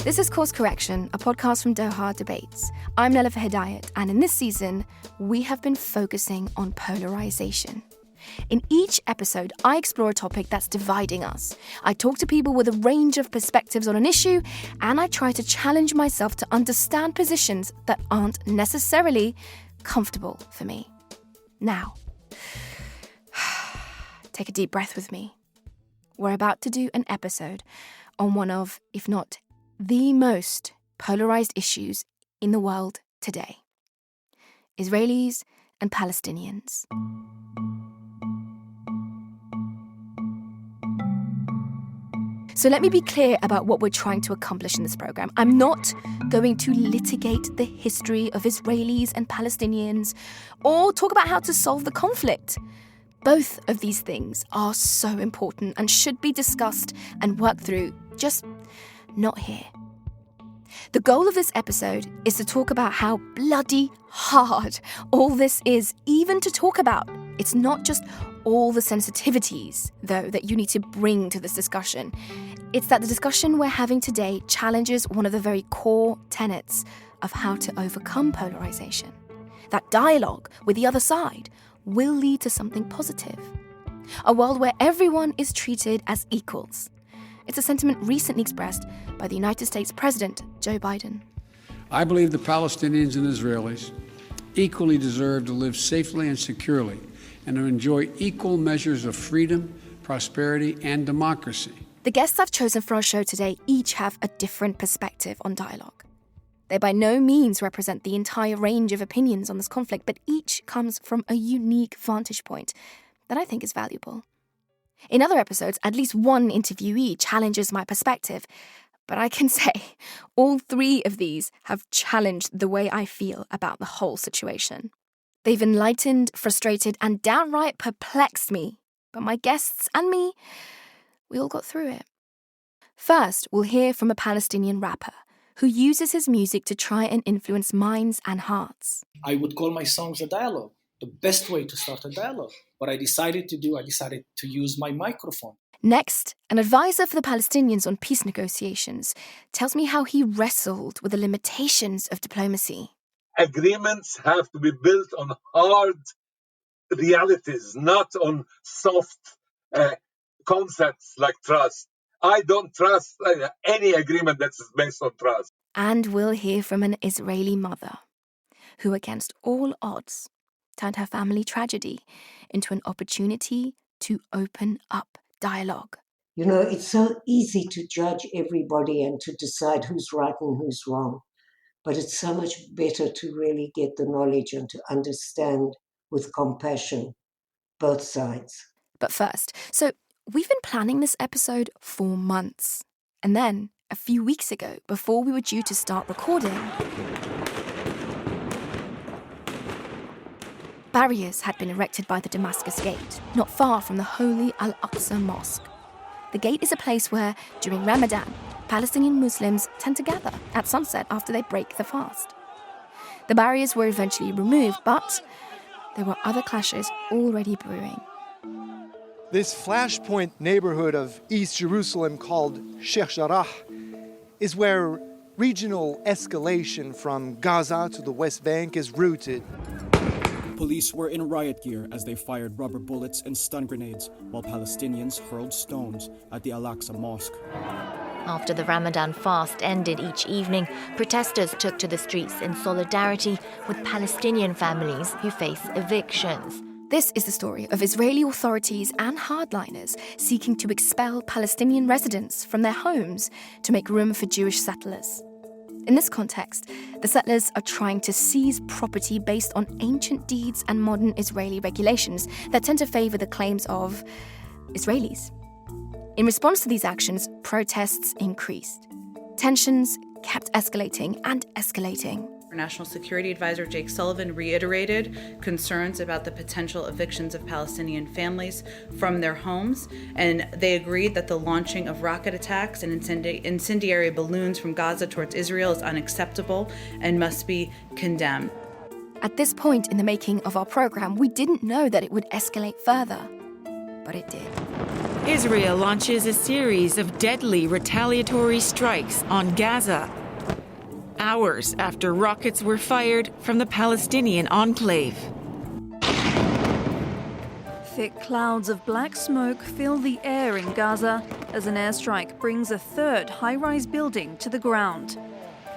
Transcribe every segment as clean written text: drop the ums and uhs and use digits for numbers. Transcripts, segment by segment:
This is Course Correction, a podcast from Doha Debates. I'm Nelifa Hidayat, and in this season, we have been focusing on polarization. In each episode, I explore a topic that's dividing us. I talk to people with a range of perspectives on an issue, and I try to challenge myself to understand positions that aren't necessarily comfortable for me. Now, take a deep breath with me. We're about to do an episode on one of, if not the most polarized issues in the world today: Israelis and Palestinians. So let me be clear about what we're trying to accomplish in this program. I'm not going to litigate the history of Israelis and Palestinians or talk about how to solve the conflict. Both of these things are so important and should be discussed and worked through, just not here. The goal of this episode is to talk about how bloody hard all this is, even to talk about. It's not just all the sensitivities, though, that you need to bring to this discussion. It's that the discussion we're having today challenges one of the very core tenets of how to overcome polarization. That dialogue with the other side will lead to something positive. A world where everyone is treated as equals. It's a sentiment recently expressed by the United States President, Joe Biden. I believe the Palestinians and Israelis equally deserve to live safely and securely and to enjoy equal measures of freedom, prosperity, and democracy. The guests I've chosen for our show today each have a different perspective on dialogue. They by no means represent the entire range of opinions on this conflict, but each comes from a unique vantage point that I think is valuable. In other episodes, at least one interviewee challenges my perspective, but I can say all three of these have challenged the way I feel about the whole situation. They've enlightened, frustrated, and downright perplexed me, but my guests and me, we all got through it. First, we'll hear from a Palestinian rapper who uses his music to try and influence minds and hearts. I would call my songs a dialogue, the best way to start a dialogue. What I decided to use my microphone. Next, an advisor for the Palestinians on peace negotiations tells me how he wrestled with the limitations of diplomacy. Agreements have to be built on hard realities, not on soft concepts like trust. I don't trust any agreement that's based on trust. And we'll hear from an Israeli mother who, against all odds, turned her family tragedy into an opportunity to open up dialogue. You know, it's so easy to judge everybody and to decide who's right and who's wrong. But it's so much better to really get the knowledge and to understand with compassion both sides. But first, so we've been planning this episode for months. And then, a few weeks ago, before we were due to start recording, barriers had been erected by the Damascus Gate, not far from the holy Al-Aqsa Mosque. The gate is a place where, during Ramadan, Palestinian Muslims tend to gather at sunset after they break the fast. The barriers were eventually removed, but there were other clashes already brewing. This flashpoint neighborhood of East Jerusalem called Sheikh Jarrah is where regional escalation from Gaza to the West Bank is rooted. Police were in riot gear as they fired rubber bullets and stun grenades, while Palestinians hurled stones at the Al-Aqsa Mosque. After the Ramadan fast ended each evening, protesters took to the streets in solidarity with Palestinian families who face evictions. This is the story of Israeli authorities and hardliners seeking to expel Palestinian residents from their homes to make room for Jewish settlers. In this context, the settlers are trying to seize property based on ancient deeds and modern Israeli regulations that tend to favor the claims of Israelis. In response to these actions, protests increased. Tensions kept escalating and escalating. National Security Advisor Jake Sullivan reiterated concerns about the potential evictions of Palestinian families from their homes, and they agreed that the launching of rocket attacks and incendiary balloons from Gaza towards Israel is unacceptable and must be condemned. At this point in the making of our program, we didn't know that it would escalate further. but it did. Israel launches a series of deadly retaliatory strikes on Gaza, hours after rockets were fired from the Palestinian enclave. Thick clouds of black smoke fill the air in Gaza as an airstrike brings a third high-rise building to the ground.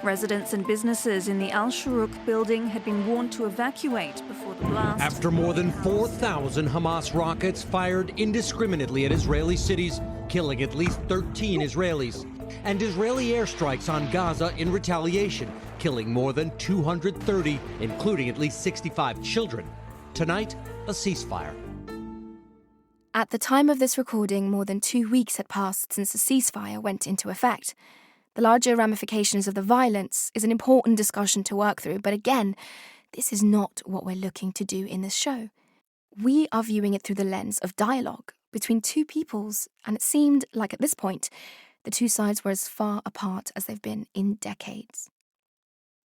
Residents and businesses in the Al-Shuruq building had been warned to evacuate before the blast. After more than 4,000 Hamas rockets fired indiscriminately at Israeli cities, killing at least 13 Israelis, and Israeli airstrikes on Gaza in retaliation, killing more than 230, including at least 65 children. Tonight, a ceasefire. At the time of this recording, more than 2 weeks had passed since the ceasefire went into effect. The larger ramifications of the violence is an important discussion to work through, but again, this is not what we're looking to do in this show. We are viewing it through the lens of dialogue between two peoples, and it seemed like at this point, the two sides were as far apart as they've been in decades.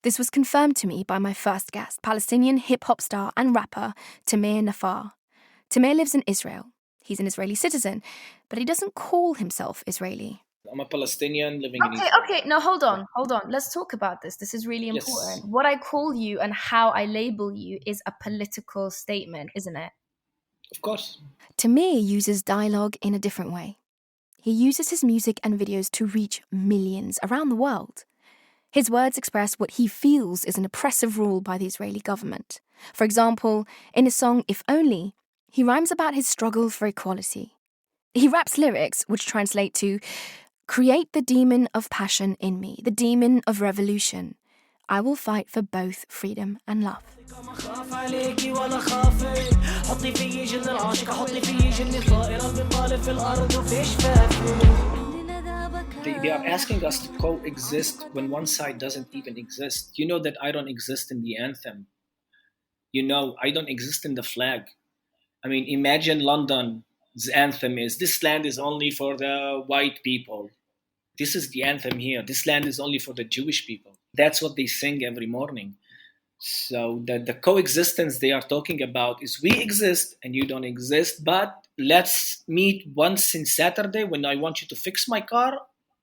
This was confirmed to me by my first guest, Palestinian hip-hop star and rapper Tamir Nafar. Tamir lives in Israel. He's an Israeli citizen, but he doesn't call himself Israeli. I'm a Palestinian living in Israel. Okay, no, hold on. Let's talk about this. This is really important. Yes. What I call you and how I label you is a political statement, isn't it? Of course. Tamir uses dialogue in a different way. He uses his music and videos to reach millions around the world. His words express what he feels is an oppressive rule by the Israeli government. For example, in his song If Only, he rhymes about his struggle for equality. He raps lyrics which translate to, "Create the demon of passion in me, the demon of revolution. I will fight for both freedom and love." They are asking us to coexist when one side doesn't even exist. You know that I don't exist in the anthem. You know, I don't exist in the flag. I mean, imagine London's anthem is, "This land is only for the white people." This is the anthem here. "This land is only for the Jewish people." That's what they sing every morning. So the coexistence they are talking about is we exist and you don't exist, but let's meet once in Saturday when I want you to fix my car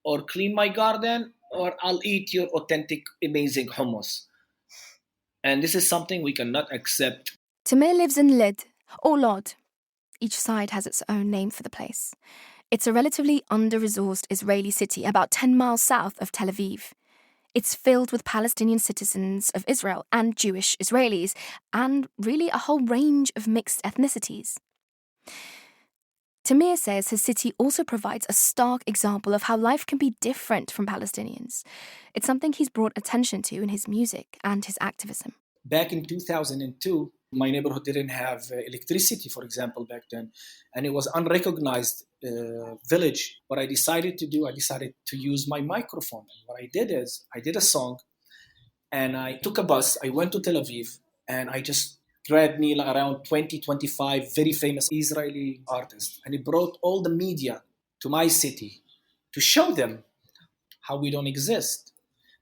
or clean my garden, or I'll eat your authentic, amazing hummus. And this is something we cannot accept. Tamir lives in Lid, or Lod. Each side has its own name for the place. It's a relatively under-resourced Israeli city about 10 miles south of Tel Aviv. It's filled with Palestinian citizens of Israel and Jewish Israelis, and really a whole range of mixed ethnicities. Tamir says his city also provides a stark example of how life can be different from Palestinians. It's something he's brought attention to in his music and his activism. Back in 2002, my neighborhood didn't have electricity, for example, back then, and it was unrecognized village. What I decided to do, I decided to use my microphone. And what I did is I did a song, and I took a bus. I went to Tel Aviv, and I just grabbed me around 20, 25 very famous Israeli artists, and it brought all the media to my city to show them how we don't exist.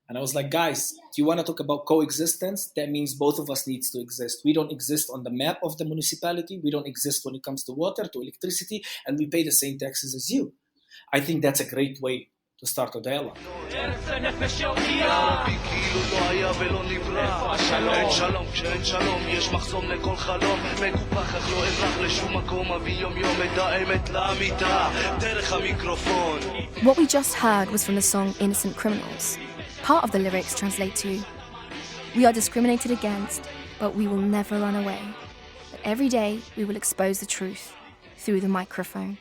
And I was like, guys, do you want to talk about coexistence? That means both of us needs to exist. We don't exist on the map of the municipality. We don't exist when it comes to water, to electricity, and we pay the same taxes as you. I think that's a great way to start a dialogue. What we just heard was from the song Innocent Criminals. Part of the lyrics translate to, "We are discriminated against, but we will never run away. But every day we will expose the truth through the microphone."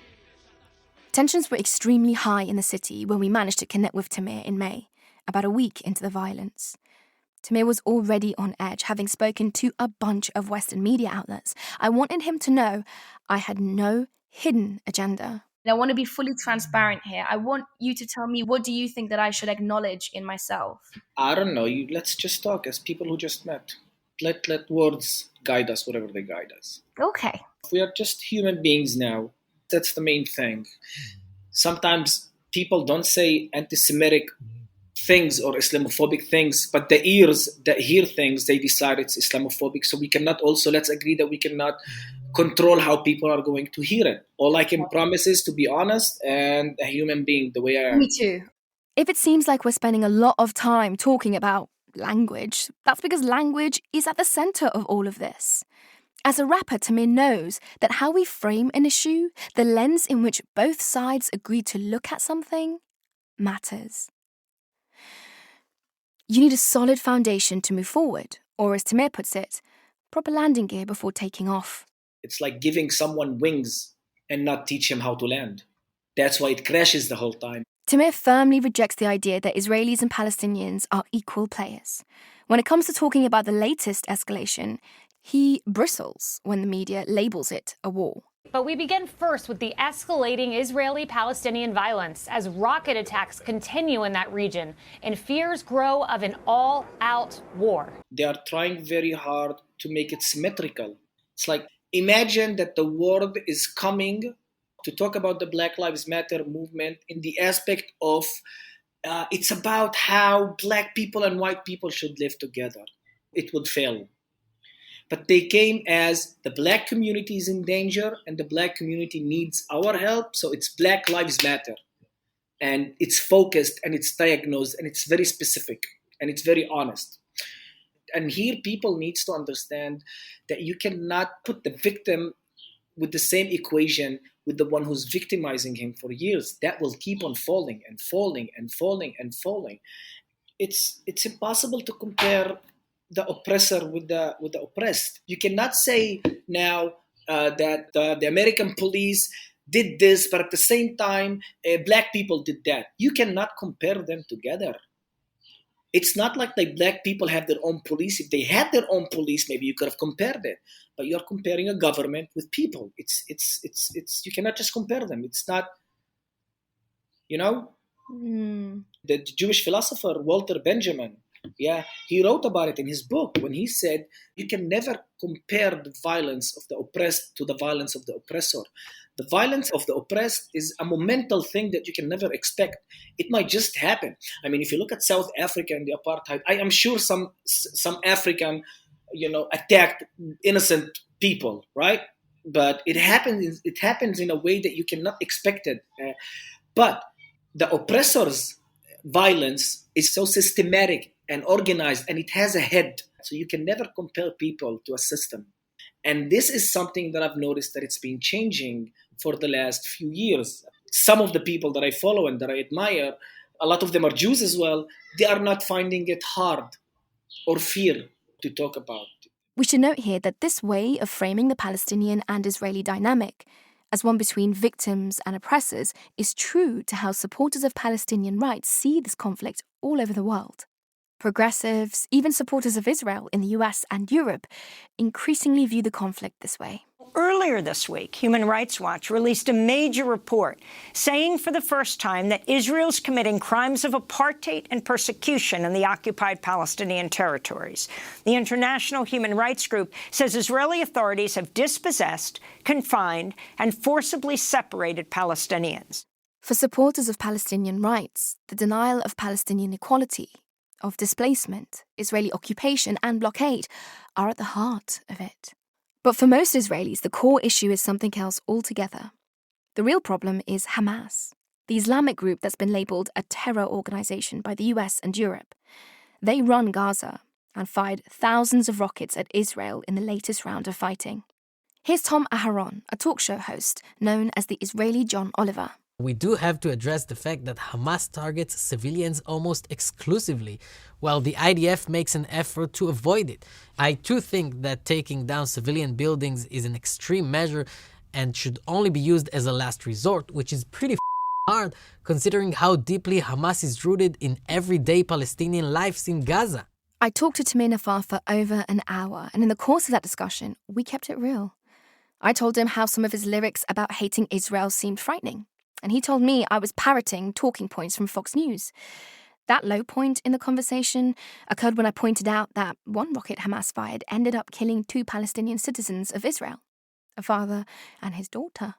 Tensions were extremely high in the city when we managed to connect with Tamir in May, about a week into the violence. Tamir was already on edge, having spoken to a bunch of Western media outlets. I wanted him to know I had no hidden agenda. I want to be fully transparent here. I want you to tell me, what do you think that I should acknowledge in myself? I don't know. Let's just talk as people who just met. Let words guide us, whatever they guide us. Okay. We are just human beings now. That's the main thing. Sometimes people don't say anti-Semitic things or Islamophobic things, but the ears that hear things, they decide it's Islamophobic. So we cannot also, let's agree that we cannot control how people are going to hear it. All I can promise is to be honest and a human being the way I am. Me too. If it seems like we're spending a lot of time talking about language, that's because language is at the center of all of this. As a rapper, Tamir knows that how we frame an issue, the lens in which both sides agree to look at something, matters. You need a solid foundation to move forward, or as Tamir puts it, proper landing gear before taking off. It's like giving someone wings and not teach him how to land. That's why it crashes the whole time. Tamir firmly rejects the idea that Israelis and Palestinians are equal players. When it comes to talking about the latest escalation, he bristles when the media labels it a war. But we begin first with the escalating Israeli-Palestinian violence as rocket attacks continue in that region and fears grow of an all-out war. They are trying very hard to make it symmetrical. It's like, imagine that the world is coming to talk about the Black Lives Matter movement in the aspect of it's about how black people and white people should live together. It would fail. But they came as the black community is in danger and the black community needs our help. So it's Black Lives Matter. And it's focused and it's diagnosed and it's very specific and it's very honest. And here people needs to understand that you cannot put the victim with the same equation with the one who's victimizing him for years. That will keep on falling and falling and falling and falling. It's impossible to compare the oppressor with the oppressed. You cannot say now that the American police did this, but at the same time, black people did that. You cannot compare them together. It's not like black people have their own police. If they had their own police, maybe you could have compared it. But you're comparing a government with people. It's you cannot just compare them. It's not, you know? The Jewish philosopher Walter Benjamin, he wrote about it in his book when he said you can never compare the violence of the oppressed to the violence of the oppressor. The violence of the oppressed is a momental thing that you can never expect. It might just happen. I mean, if you look at South Africa and the apartheid, I am sure some African, attacked innocent people, right? But it happens in a way that you cannot expect it. But the oppressor's violence is so systematic and organized, and it has a head. So you can never compare people to a system. And this is something that I've noticed that it's been changing for the last few years. Some of the people that I follow and that I admire, a lot of them are Jews as well, they are not finding it hard or fear to talk about. We should note here that this way of framing the Palestinian and Israeli dynamic as one between victims and oppressors is true to how supporters of Palestinian rights see this conflict all over the world. Progressives, even supporters of Israel in the US and Europe, increasingly view the conflict this way. Earlier this week, Human Rights Watch released a major report saying for the first time that Israel's committing crimes of apartheid and persecution in the occupied Palestinian territories. The international human rights group says Israeli authorities have dispossessed, confined, and forcibly separated Palestinians. For supporters of Palestinian rights, the denial of Palestinian equality, of displacement, Israeli occupation and blockade are at the heart of it. But for most Israelis, the core issue is something else altogether. The real problem is Hamas, the Islamic group that's been labelled a terror organisation by the US and Europe. They run Gaza and fired thousands of rockets at Israel in the latest round of fighting. Here's Tom Aharon, a talk show host known as the Israeli John Oliver. We do have to address the fact that Hamas targets civilians almost exclusively, while the IDF makes an effort to avoid it. I too think that taking down civilian buildings is an extreme measure and should only be used as a last resort, which is pretty hard considering how deeply Hamas is rooted in everyday Palestinian lives in Gaza. I talked to Tamir Nafar for over an hour, and in the course of that discussion, we kept it real. I told him how some of his lyrics about hating Israel seemed frightening. And he told me I was parroting talking points from Fox News. That low point in the conversation occurred when I pointed out that one rocket Hamas fired ended up killing 2 Palestinian citizens of Israel, a father and his daughter.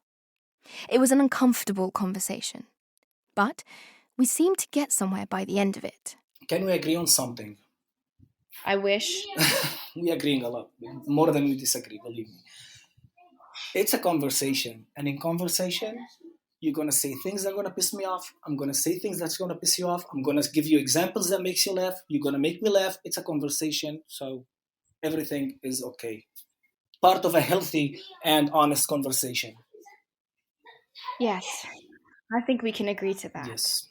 It was an uncomfortable conversation, but we seemed to get somewhere by the end of it. Can we agree on something? I wish. We're agreeing a lot, more than we disagree, believe me. It's a conversation. And in conversation, you're going to say things that are going to piss me off. I'm going to say things that's going to piss you off. I'm going to give you examples that makes you laugh. You're going to make me laugh. It's a conversation. So everything is okay. Part of a healthy and honest conversation. Yes, I think we can agree to that. Yes.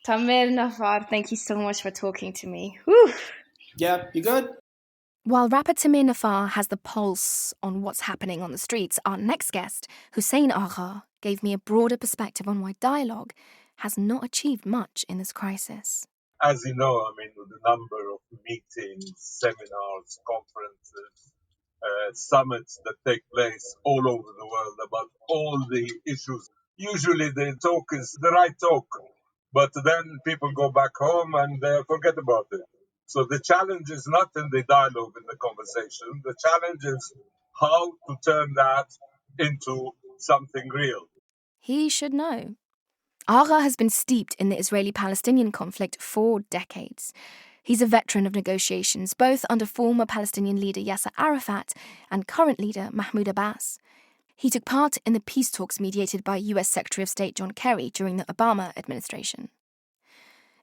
Tamir, Nafar, thank you so much for talking to me. Whew. Yeah, you good? While rapper Tamir Nafar has the pulse on what's happening on the streets, our next guest, Hussein Agha, gave me a broader perspective on why dialogue has not achieved much in this crisis. As you know, I mean, the number of meetings, seminars, conferences, summits that take place all over the world about all the issues. Usually the talk is the right talk, but then people go back home and forget about it. So the challenge is not in the dialogue, in the conversation. The challenge is how to turn that into something real. He should know. Agha has been steeped in the Israeli-Palestinian conflict for decades. He's a veteran of negotiations, both under former Palestinian leader Yasser Arafat and current leader Mahmoud Abbas. He took part in the peace talks mediated by US Secretary of State John Kerry during the Obama administration.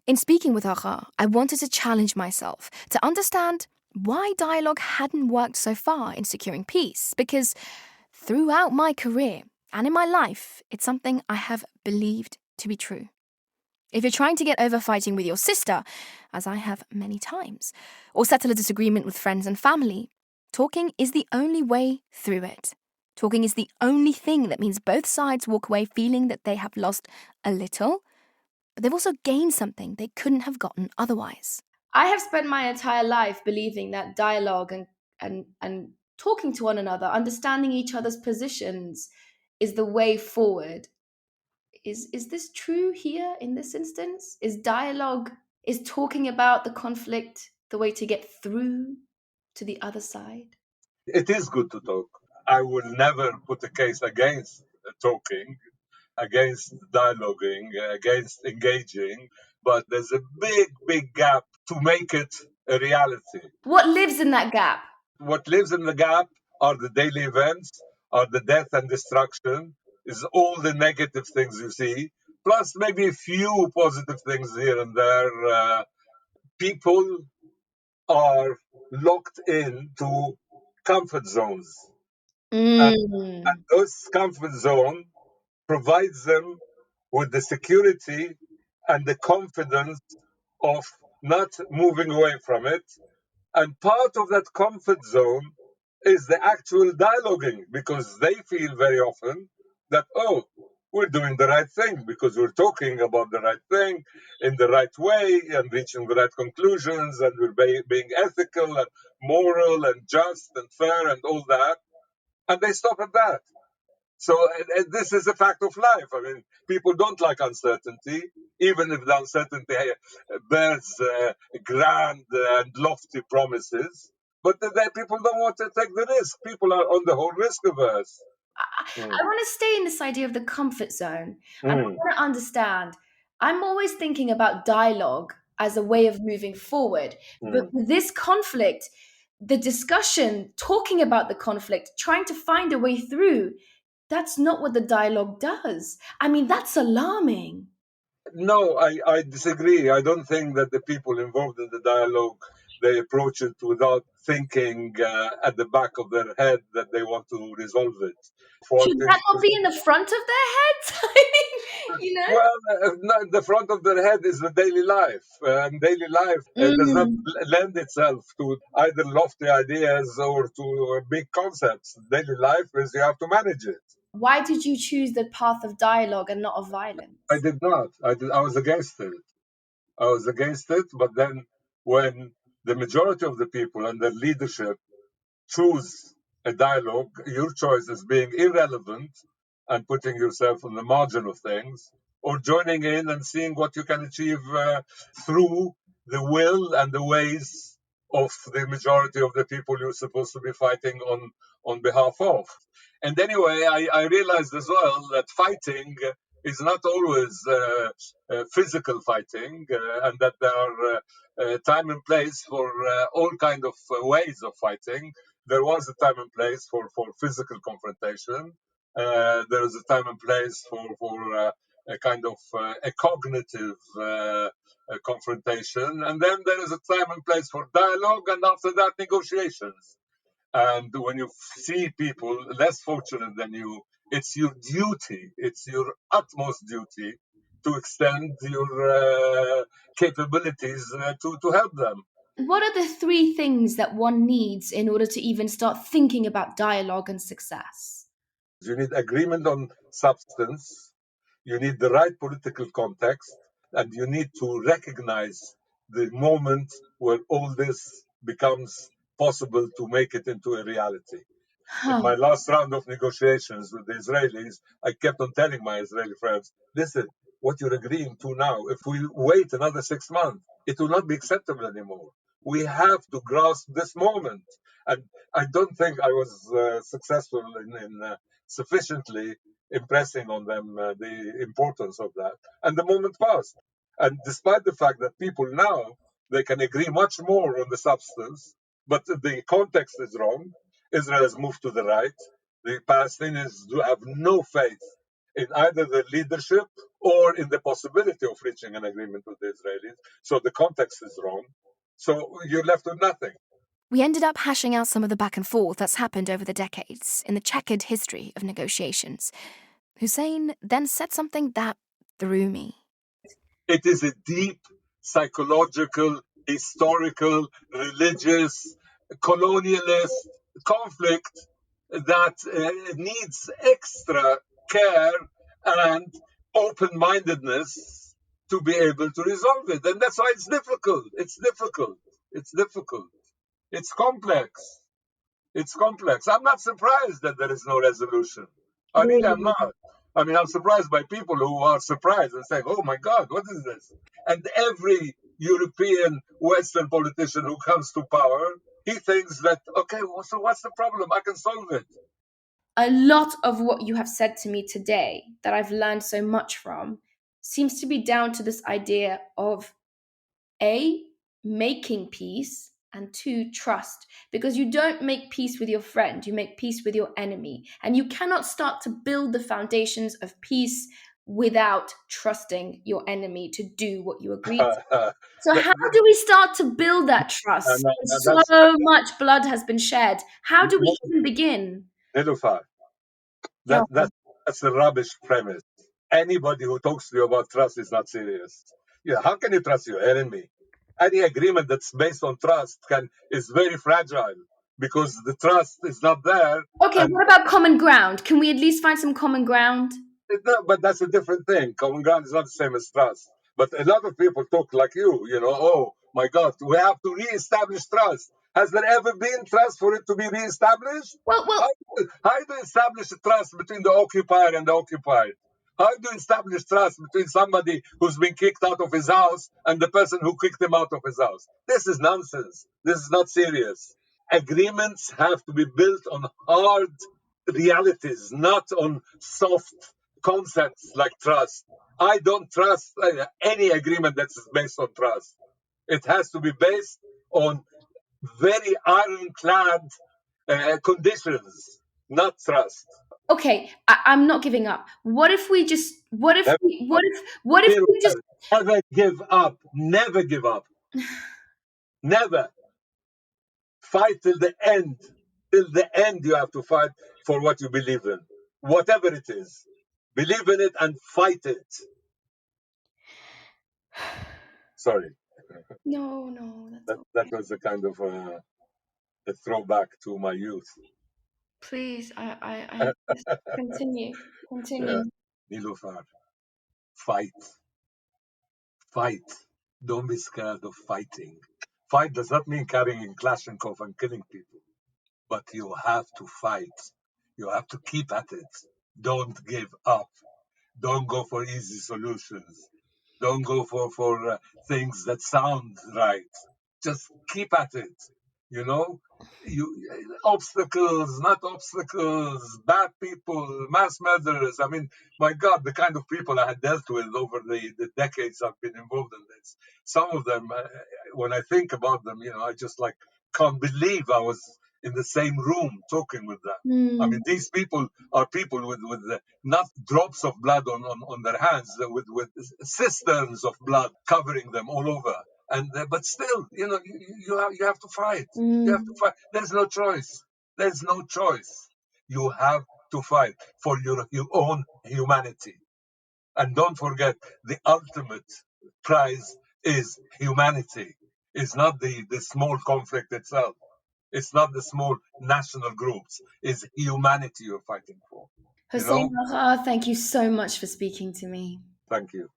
In speaking with Agha, I wanted to challenge myself to understand why dialogue hadn't worked so far in securing peace, because throughout my career and in my life, it's something I have believed to be true. If you're trying to get over fighting with your sister, as I have many times, or settle a disagreement with friends and family, talking is the only way through it. Talking is the only thing that means both sides walk away feeling that they have lost a little, but they've also gained something they couldn't have gotten otherwise. I have spent my entire life believing that dialogue and talking to one another, understanding each other's positions, is the way forward. Is this true here in this instance? Is talking about the conflict the way to get through to the other side? It is good to talk. I will never put a case against talking, against dialoguing, against engaging, but there's a big gap to make it a reality. What lives in that gap? What lives in the gap are the daily events, are the death and destruction, is all the negative things you see, plus maybe a few positive things here and there. People are locked into comfort zones. And those comfort zone provides them with the security and the confidence of not moving away from it. And part of that comfort zone is the actual dialoguing, because they feel very often that, oh, we're doing the right thing because we're talking about the right thing in the right way and reaching the right conclusions, and we're being ethical and moral and just and fair and all that. And they stop at that. So this is a fact of life. I mean, people don't like uncertainty, even if the uncertainty bears grand and lofty promises. But people don't want to take the risk. People are on the whole risk averse. I want to stay in this idea of the comfort zone. And I want to understand. I'm always thinking about dialogue as a way of moving forward. But with this conflict, the discussion, talking about the conflict, trying to find a way through, that's not what the dialogue does. I mean, that's alarming. No, I disagree. I don't think that the people involved in the dialogue, they approach it without thinking at the back of their head that they want to resolve it. Should that not be in the front of their heads? I mean, you know? Well, the front of their head is the daily life. And daily life does not lend itself to either lofty ideas or to big concepts. Daily life is you have to manage it. Why did you choose the path of dialogue and not of violence? I did not. I was against it. But then when the majority of the people and the leadership choose a dialogue, your choice is being irrelevant and putting yourself on the margin of things, or joining in and seeing what you can achieve through the will and the ways of the majority of the people you're supposed to be fighting on behalf of. And anyway, I realized as well that fighting is not always physical fighting, and that there are time and place for all kinds of ways of fighting. there was a time and place for physical confrontation. There is a time and place for a kind of a cognitive confrontation. And then there is a time and place for dialogue, and after that, negotiations. And when you see people less fortunate than you, it's your duty, it's your utmost duty to extend your capabilities to help them. What are the 3 things that one needs in order to even start thinking about dialogue and success? You need agreement on substance, you need the right political context, and you need to recognize the moment where all this becomes possible to make it into a reality. In my last round of negotiations with the Israelis, I kept on telling my Israeli friends, listen, what you're agreeing to now, if we wait another 6 months, it will not be acceptable anymore. We have to grasp this moment. And I don't think I was successful in sufficiently impressing on them the importance of that. And the moment passed. And despite the fact that people now, they can agree much more on the substance, but the context is wrong. Israel has moved to the right. The Palestinians do have no faith in either the leadership or in the possibility of reaching an agreement with the Israelis. So the context is wrong. So you're left with nothing. We ended up hashing out some of the back and forth that's happened over the decades in the checkered history of negotiations. Hussein then said something that threw me. It is a deep psychological, historical, religious, colonialist conflict that needs extra care and open-mindedness to be able to resolve it. And that's why it's difficult. It's difficult. It's difficult. It's complex. It's complex. I'm not surprised that there is no resolution. I really am not. I mean, I'm surprised by people who are surprised and saying, oh my God, what is this? And every European Western politician who comes to power, he thinks that, okay, well, so what's the problem? I can solve it. A lot of what you have said to me today that I've learned so much from seems to be down to this idea of A, making peace, and 2, trust. Because you don't make peace with your friend, you make peace with your enemy. And you cannot start to build the foundations of peace without trusting your enemy to do what you agreed to. So how do we start to build that trust? So much blood has been shed. How do we even begin? Nilufar, that's a rubbish premise. Anybody who talks to you about trust is not serious. Yeah, how can you trust your enemy? Any agreement that's based on trust is very fragile because the trust is not there. Okay, what about common ground? Can we at least find some common ground? But that's a different thing. Common ground is not the same as trust. But a lot of people talk like you know, oh my God, we have to re-establish trust. Has there ever been trust for it to be re-established? Well, how do you establish a trust between the occupier and the occupied? How do you establish trust between somebody who's been kicked out of his house and the person who kicked him out of his house? This is nonsense. This is not serious. Agreements have to be built on hard realities, not on soft concepts like trust. I don't trust any agreement that's based on trust. It has to be based on very ironclad conditions, not trust. Okay, I'm not giving up. What if we just? What if we just? Never give up. Never give up. Never. Fight till the end. Till the end, you have to fight for what you believe in, whatever it is. Believe in it and fight it. Sorry. No, that's that was a kind of a throwback to my youth. Please, I continue. Yeah. Nilufar, fight. Fight. Don't be scared of fighting. Fight does not mean carrying Kalashnikov and killing people, but you have to fight. You have to keep at it. Don't give up. Don't go for easy solutions. Don't go for things that sound right. Just keep at it. You know, obstacles, not obstacles, bad people, mass murderers. I mean, my God, the kind of people I had dealt with over the decades I've been involved in this. Some of them, when I think about them, you know, I just can't believe I was in the same room talking with them. I Mm. mean, these people are people with not drops of blood on their hands, with cisterns of blood covering them all over. And but still, you have to fight. You have to fight. There's no choice. There's no choice. You have to fight for your own humanity. And don't forget, the ultimate prize is humanity. It's not the small conflict itself. It's not the small national groups. It's humanity you're fighting for. Hossein Rahar, thank you so much for speaking to me. Thank you.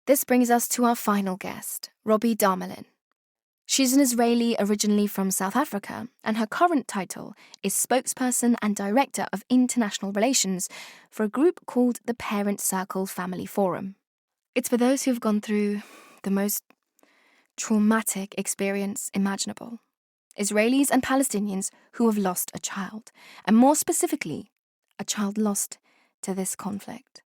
This brings us to our final guest, Robbie Darmelin. She's an Israeli originally from South Africa, and her current title is spokesperson and director of international relations for a group called the Parent Circle Family Forum. It's for those who've gone through the most traumatic experience imaginable. Israelis and Palestinians who have lost a child, and more specifically, a child lost to this conflict.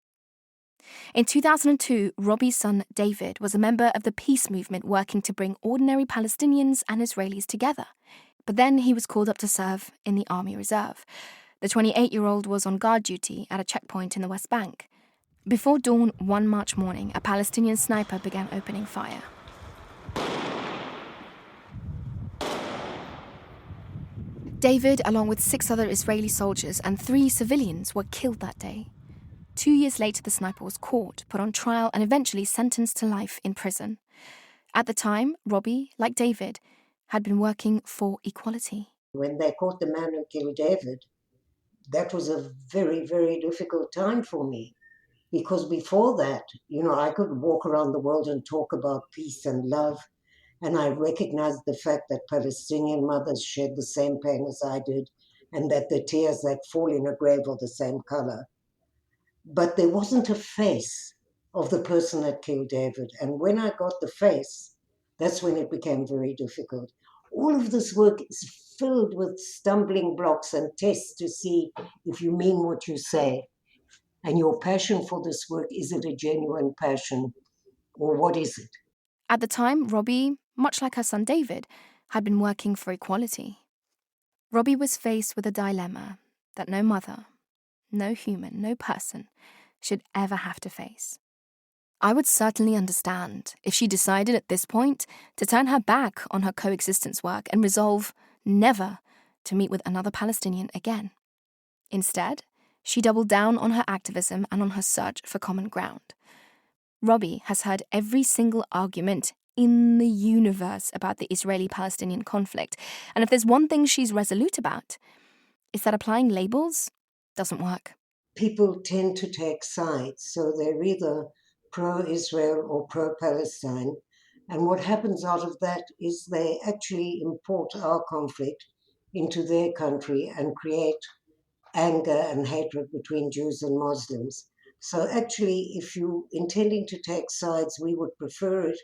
In 2002, Robbie's son David was a member of the peace movement working to bring ordinary Palestinians and Israelis together. But then he was called up to serve in the Army Reserve. The 28-year-old was on guard duty at a checkpoint in the West Bank. Before dawn one March morning, a Palestinian sniper began opening fire. David, along with 6 other Israeli soldiers and 3 civilians, were killed that day. 2 years later, the sniper was caught, put on trial, and eventually sentenced to life in prison. At the time, Robbie, like David, had been working for equality. When they caught the man who killed David, that was a very, very difficult time for me. Because before that, I could walk around the world and talk about peace and love. And I recognized the fact that Palestinian mothers shed the same pain as I did, and that the tears that fall in a grave are the same color. But there wasn't a face of the person that killed David. And when I got the face, that's when it became very difficult. All of this work is filled with stumbling blocks and tests to see if you mean what you say. And your passion for this work, is it a genuine passion, or what is it? At the time, Robbie, much like her son David, had been working for equality. Robbie was faced with a dilemma that no mother, no human, no person should ever have to face. I would certainly understand if she decided at this point to turn her back on her coexistence work and resolve never to meet with another Palestinian again. Instead, she doubled down on her activism and on her search for common ground. Robbie has heard every single argument in the universe about the Israeli-Palestinian conflict, and if there's one thing she's resolute about, it's that applying labels doesn't work. People tend to take sides, so they're either pro-Israel or pro-Palestine, and what happens out of that is they actually import our conflict into their country and create anger and hatred between Jews and Muslims. So actually, if you're intending to take sides, we would prefer it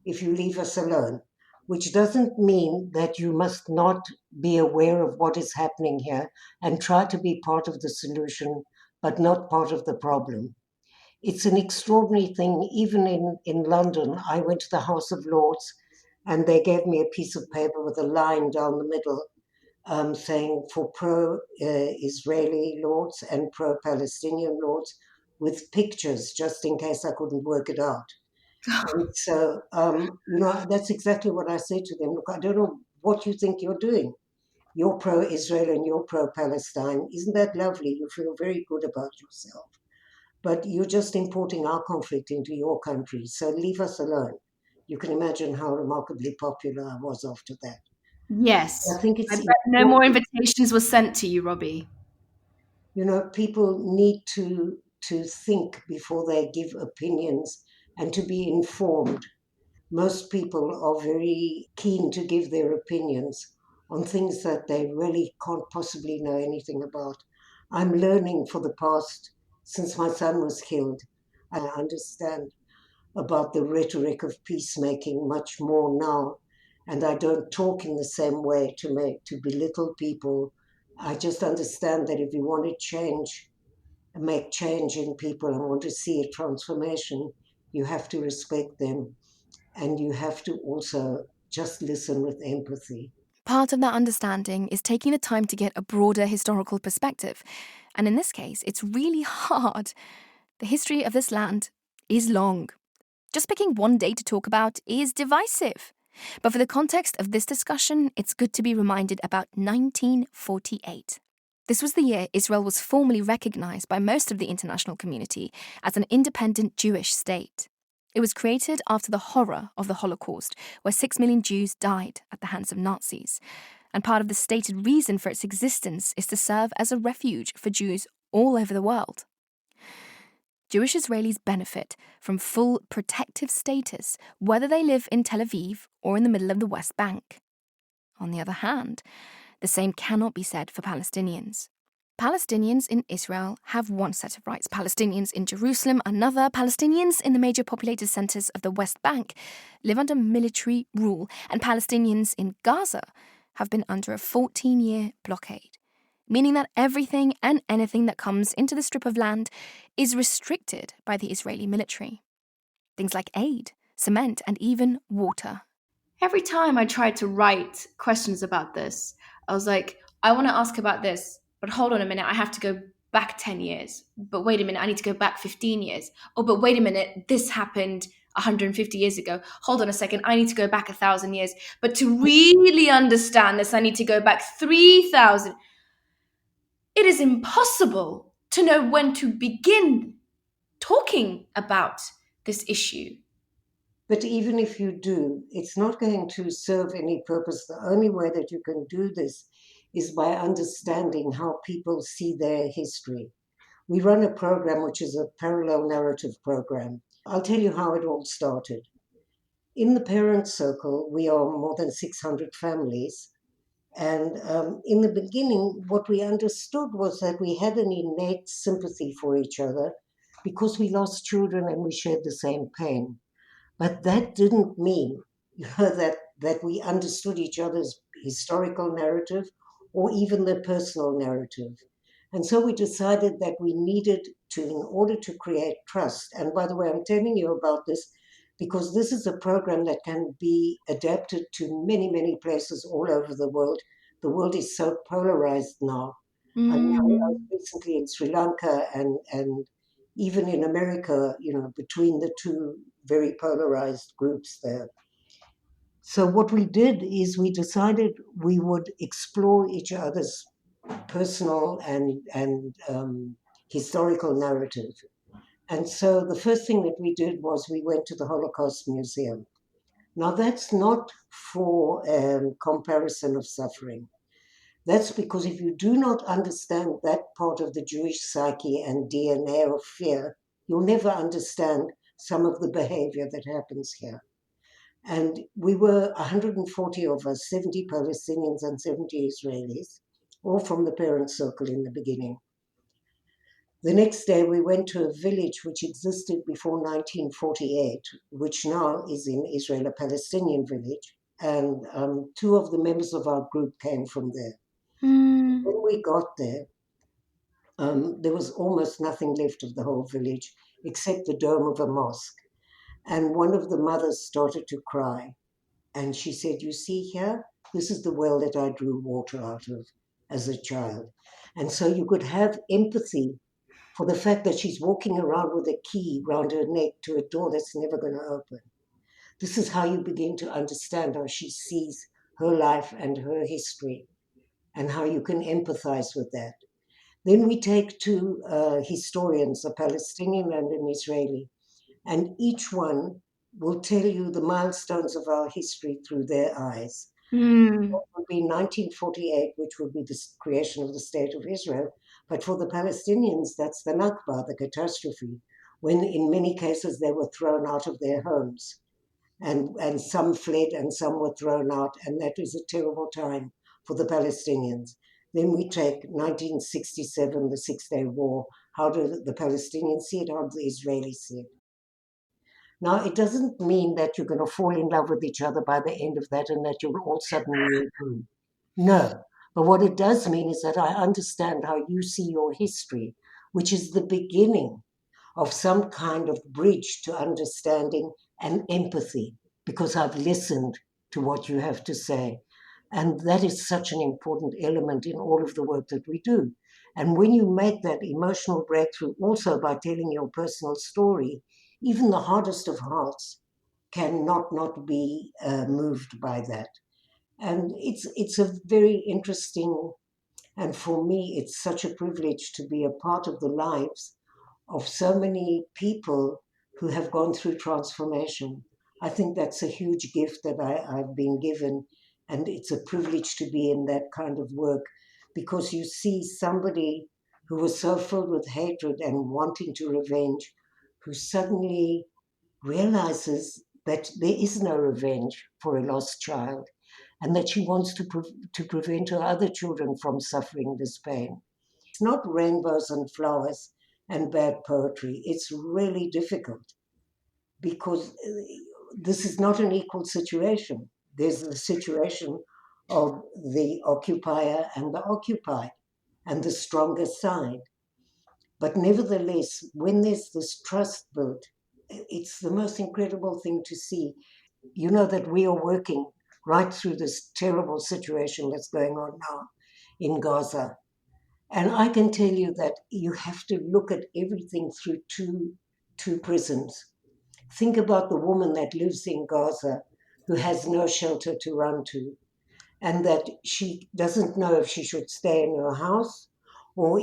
if you leave us alone, which doesn't mean that you must not be aware of what is happening here and try to be part of the solution, but not part of the problem. It's an extraordinary thing. Even in London, I went to the House of Lords and they gave me a piece of paper with a line down the middle saying for pro-Israeli lords and pro-Palestinian lords, with pictures, just in case I couldn't work it out. And so, that's exactly what I said to them. Look, I don't know what you think you're doing. You're pro-Israel and you're pro-Palestine. Isn't that lovely? You feel very good about yourself. But you're just importing our conflict into your country. So leave us alone. You can imagine how remarkably popular I was after that. Yes. I think it's bet no more invitations were sent to you, Robbie. People need to think before they give opinions and to be informed. Most people are very keen to give their opinions on things that they really can't possibly know anything about. I'm learning since my son was killed, I understand about the rhetoric of peacemaking much more now. And I don't talk in the same way to belittle people. I just understand that if you want to make change in people and want to see a transformation, you have to respect them and you have to also just listen with empathy. Part of that understanding is taking the time to get a broader historical perspective. And in this case, it's really hard. The history of this land is long. Just picking one day to talk about is divisive. But for the context of this discussion, it's good to be reminded about 1948. This was the year Israel was formally recognized by most of the international community as an independent Jewish state. It was created after the horror of the Holocaust, where 6 million Jews died at the hands of Nazis. And part of the stated reason for its existence is to serve as a refuge for Jews all over the world. Jewish Israelis benefit from full protective status, whether they live in Tel Aviv or in the middle of the West Bank. On the other hand, the same cannot be said for Palestinians. Palestinians in Israel have one set of rights, Palestinians in Jerusalem another. Palestinians in the major populated centers of the West Bank live under military rule, and Palestinians in Gaza have been under a 14-year blockade, meaning that everything and anything that comes into the strip of land is restricted by the Israeli military. Things like aid, cement, and even water. Every time I tried to write questions about this, I was like, I want to ask about this, but hold on a minute, I have to go back 10 years. But wait a minute, I need to go back 15 years. Oh, but wait a minute, this happened 150 years ago. Hold on a second, I need to go back 1,000 years. But to really understand this, I need to go back 3,000. It is impossible to know when to begin talking about this issue. But even if you do, it's not going to serve any purpose. The only way that you can do this is by understanding how people see their history. We run a program which is a parallel narrative program. I'll tell you how it all started. In the parent circle, we are more than 600 families. And in the beginning, what we understood was that we had an innate sympathy for each other because we lost children and we shared the same pain. But that didn't mean that we understood each other's historical narrative or even their personal narrative. And so we decided that we needed to, in order to create trust, and by the way, I'm telling you about this because this is a program that can be adapted to many, many places all over the world. The world is so polarized now. I was recently in Sri Lanka and even in America, between the two very polarized groups there. So what we did is we decided we would explore each other's personal and historical narrative. And so the first thing that we did was we went to the Holocaust Museum. Now that's not for comparison of suffering. That's because if you do not understand that part of the Jewish psyche and DNA of fear, you'll never understand some of the behavior that happens here. And we were 140 of us, 70 Palestinians and 70 Israelis, all from the parent circle in the beginning. The next day we went to a village which existed before 1948, which now is in Israel, a Palestinian village, and two of the members of our group came from there. When we got there, there was almost nothing left of the whole village except the dome of a mosque. And one of the mothers started to cry. And she said, you see here, this is the well that I drew water out of as a child. And so you could have empathy for the fact that she's walking around with a key round her neck to a door that's never going to open. This is how you begin to understand how she sees her life and her history and how you can empathize with that. Then we take two historians, a Palestinian and an Israeli, and each one will tell you the milestones of our history through their eyes. It would be 1948, which would be the creation of the State of Israel. But for the Palestinians, that's the Nakba, the catastrophe, when in many cases they were thrown out of their homes. And some fled and some were thrown out. And that was a terrible time for the Palestinians. Then we take 1967, the Six-Day War. How do the Palestinians see it? How do the Israelis see it? Now, it doesn't mean that you're going to fall in love with each other by the end of that and that you'll all suddenly agree. No. But what it does mean is that I understand how you see your history, which is the beginning of some kind of bridge to understanding and empathy, because I've listened to what you have to say. And that is such an important element in all of the work that we do. And when you make that emotional breakthrough also by telling your personal story, even the hardest of hearts cannot not be moved by that. And it's a very interesting, and for me, it's such a privilege to be a part of the lives of so many people who have gone through transformation. I think that's a huge gift that I've been given, and it's a privilege to be in that kind of work, because you see somebody who was so filled with hatred and wanting to revenge, who suddenly realizes that there is no revenge for a lost child, and that she wants to prevent her other children from suffering this pain. It's not rainbows and flowers and bad poetry. It's really difficult because this is not an equal situation. There's the situation of the occupier and the occupied and the stronger side. But nevertheless, when there's this trust built, it's the most incredible thing to see. You know that we are working right through this terrible situation that's going on now in Gaza. And I can tell you that you have to look at everything through two prisms. Think about the woman that lives in Gaza who has no shelter to run to, and that she doesn't know if she should stay in her house, or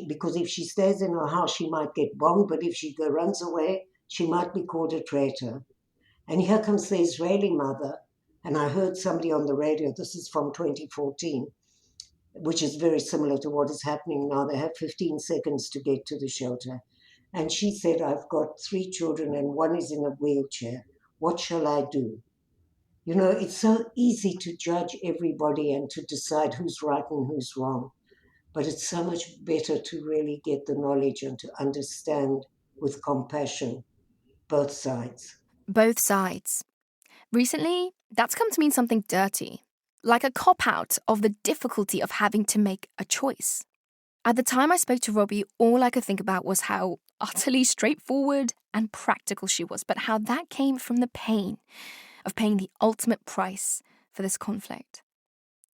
because if she stays in her house, she might get bombed, but if she runs away, she might be called a traitor. And here comes the Israeli mother, and I heard somebody on the radio, this is from 2014, which is very similar to what is happening now. They have 15 seconds to get to the shelter. And she said, I've got 3 children and one is in a wheelchair. What shall I do? You know, it's so easy to judge everybody and to decide who's right and who's wrong. But it's so much better to really get the knowledge and to understand with compassion both sides. Both sides. Recently, that's come to mean something dirty, like a cop-out of the difficulty of having to make a choice. At the time I spoke to Robbie, all I could think about was how utterly straightforward and practical she was, but how that came from the pain of paying the ultimate price for this conflict.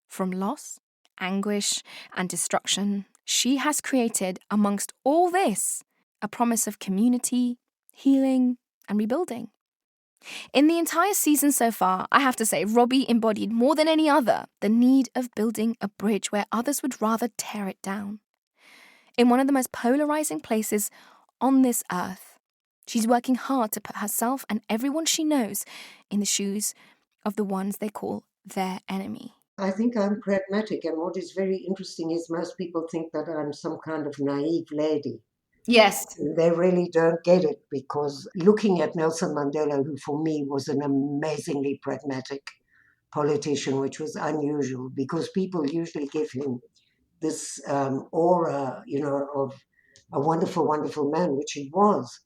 From loss, anguish, and destruction, she has created, amongst all this, a promise of community, healing, and rebuilding. In the entire season so far, I have to say, Robbie embodied more than any other the need of building a bridge where others would rather tear it down. In one of the most polarizing places on this earth, she's working hard to put herself and everyone she knows in the shoes of the ones they call their enemy. I think I'm pragmatic, and what is very interesting is most people think that I'm some kind of naive lady. Yes. They really don't get it, because looking at Nelson Mandela, who for me was an amazingly pragmatic politician, which was unusual, because people usually give him this aura, of a wonderful, wonderful man, which he was.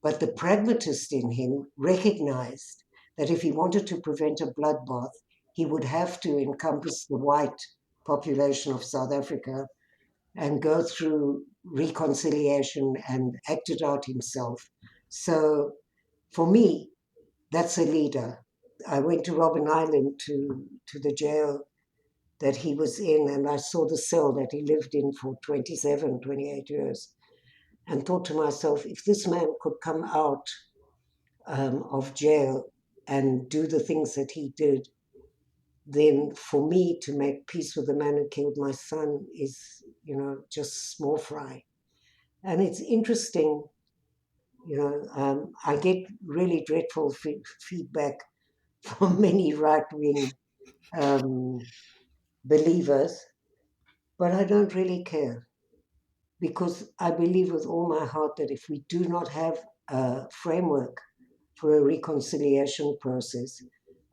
But the pragmatist in him recognized that if he wanted to prevent a bloodbath, he would have to encompass the white population of South Africa and go through reconciliation and act it out himself. So for me, that's a leader. I went to Robben Island to the jail that he was in, and I saw the cell that he lived in for 28 years, and thought to myself, if this man could come out of jail and do the things that he did, then for me to make peace with the man who killed my son is, just small fry. And it's interesting, I get really dreadful feedback from many right-wing believers, but I don't really care, because I believe with all my heart that if we do not have a framework for a reconciliation process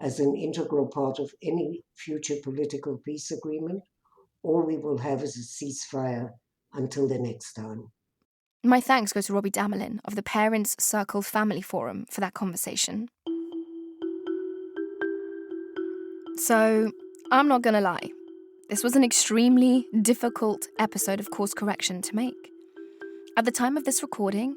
as an integral part of any future political peace agreement, all we will have is a ceasefire until the next time. My thanks go to Robbie Damelin of the Parents Circle Family Forum for that conversation. So, I'm not gonna lie. This was an extremely difficult episode of Course Correction to make. At the time of this recording,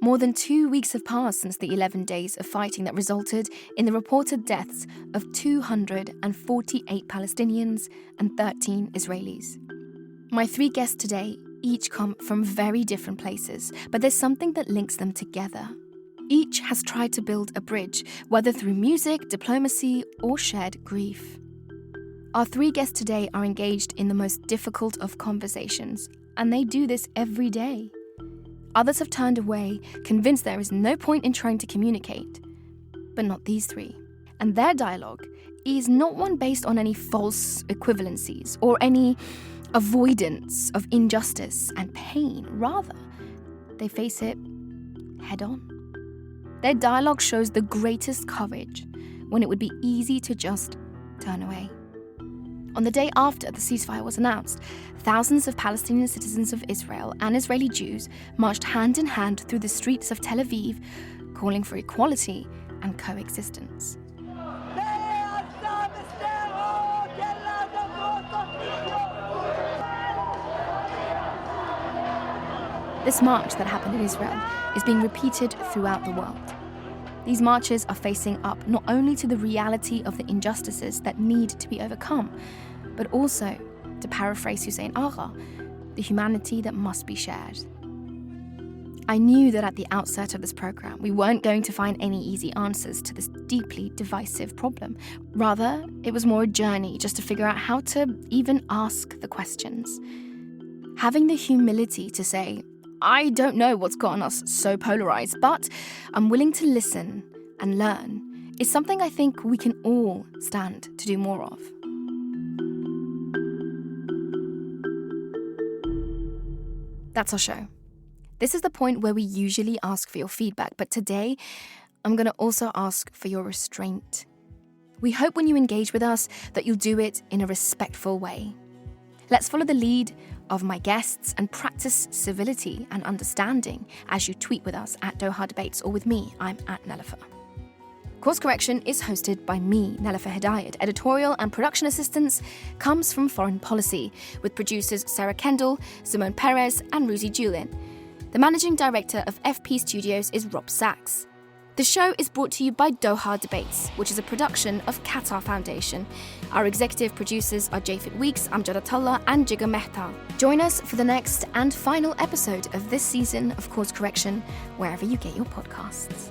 more than 2 weeks have passed since the 11 days of fighting that resulted in the reported deaths of 248 Palestinians and 13 Israelis. My 3 guests today each come from very different places, but there's something that links them together. Each has tried to build a bridge, whether through music, diplomacy, or shared grief. Our 3 guests today are engaged in the most difficult of conversations, and they do this every day. Others have turned away, convinced there is no point in trying to communicate. But not these 3. And their dialogue is not one based on any false equivalencies or any avoidance of injustice and pain. Rather, they face it head on. Their dialogue shows the greatest courage when it would be easy to just turn away. On the day after the ceasefire was announced, thousands of Palestinian citizens of Israel and Israeli Jews marched hand in hand through the streets of Tel Aviv, calling for equality and coexistence. This march that happened in Israel is being repeated throughout the world. These marches are facing up not only to the reality of the injustices that need to be overcome, but also, to paraphrase Hussein Agha, the humanity that must be shared. I knew that at the outset of this program, we weren't going to find any easy answers to this deeply divisive problem. Rather, it was more a journey just to figure out how to even ask the questions. Having the humility to say, I don't know what's gotten us so polarized, but I'm willing to listen and learn, is something I think we can all stand to do more of. That's our show. This is the point where we usually ask for your feedback, but today I'm going to also ask for your restraint. We hope when you engage with us that you'll do it in a respectful way. Let's follow the lead of my guests and practice civility and understanding as you tweet with us at Doha Debates or with me, I'm at Nelifer. Course Correction is hosted by me, Nelifer Hedayat. Editorial and production assistance comes from Foreign Policy, with producers Sarah Kendall, Simone Perez, and Ruzi Julin. The managing director of FP Studios is Rob Sachs. The show is brought to you by Doha Debates, which is a production of Qatar Foundation. Our executive producers are Jafet Weeks, Amjad Atullah, and Jigar Mehta. Join us for the next and final episode of this season of Course Correction, wherever you get your podcasts.